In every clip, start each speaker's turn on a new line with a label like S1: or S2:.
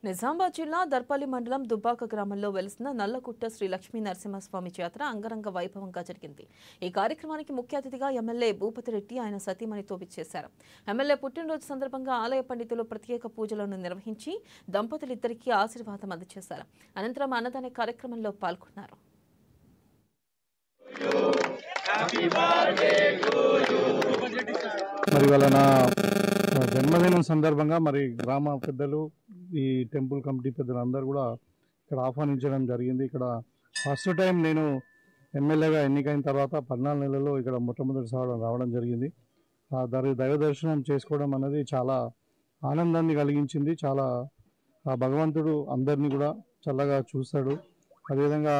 S1: నిజామాబాద్ జిల్లా దర్పల్లి మండలం దుబ్బాక గ్రామంలో వెలిసిన నల్లకుట్ట శ్రీ లక్ష్మీ నరసింహస్వామి జాతర అంగరంగ వైభవంగా జరిగింది. ఈ కార్యక్రమానికి ముఖ్య అతిథిగా ఎమ్మెల్యే భూపతిరెడ్డి ఆయన సతీమణితో విచ్చేశారు. ఎమ్మెల్యే పుట్టినరోజు సందర్భంగా ఆలయ పండితులు ప్రత్యేక పూజలను నిర్వహించి దంపతులిద్దరికీ ఆశీర్వాదం అందజేశారు. అనంతరం అన్నదాన కార్యక్రమంలో పాల్గొన్నారు.
S2: మరి వాళ్ళ నా జన్మదినం సందర్భంగా మరి గ్రామ పెద్దలు ఈ టెంపుల్ కమిటీ పెద్దలు అందరూ కూడా ఇక్కడ ఆహ్వానించడం జరిగింది. ఇక్కడ ఫస్ట్ టైం నేను ఎమ్మెల్యేగా ఎన్నికైన తర్వాత 14 నెలల్లో ఇక్కడ మొట్టమొదటిసారి రావడం జరిగింది. ఆ దైవ దర్శనం చేసుకోవడం అనేది చాలా ఆనందాన్ని కలిగించింది. చాలా ఆ భగవంతుడు అందరినీ కూడా చల్లగా చూస్తాడు. అదేవిధంగా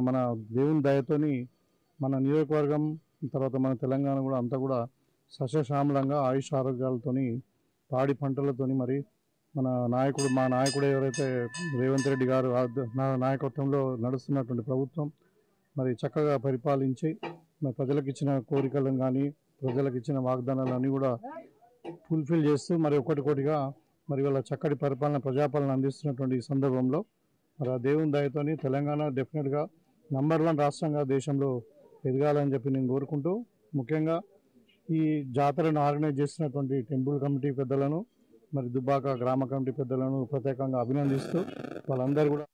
S2: మన దేవుని దయతోని మన నియోజకవర్గం తర్వాత మన తెలంగాణ కూడా అంతా కూడా సస్యశ్యామలంగా ఆయుష్ ఆరోగ్యాలతోని పాడి పంటలతోని మరి మా నాయకుడు ఎవరైతే రేవంత్ రెడ్డి గారు నాయకత్వంలో నడుస్తున్నటువంటి ప్రభుత్వం మరి చక్కగా పరిపాలించి మరి ప్రజలకు ఇచ్చిన కోరికలను కానీ ప్రజలకు ఇచ్చిన వాగ్దానాలన్నీ కూడా ఫుల్ఫిల్ చేస్తూ మరి ఒకటిగా మరి వాళ్ళ చక్కటి ప్రజాపాలన అందిస్తున్నటువంటి ఈ సందర్భంలో మరి ఆ దేవుని దయతోని తెలంగాణ డెఫినెట్గా నంబర్ 1 రాష్ట్రంగా దేశంలో ఎదగాలని చెప్పి నేను కోరుకుంటూ ముఖ్యంగా ఈ జాతరను ఆర్గనైజ్ చేసినటువంటి టెంపుల్ కమిటీ పెద్దలను మరి దుబ్బాక గ్రామ కమిటీ పెద్దలను ప్రత్యేకంగా అభినందిస్తూ వాళ్ళందరూ కూడా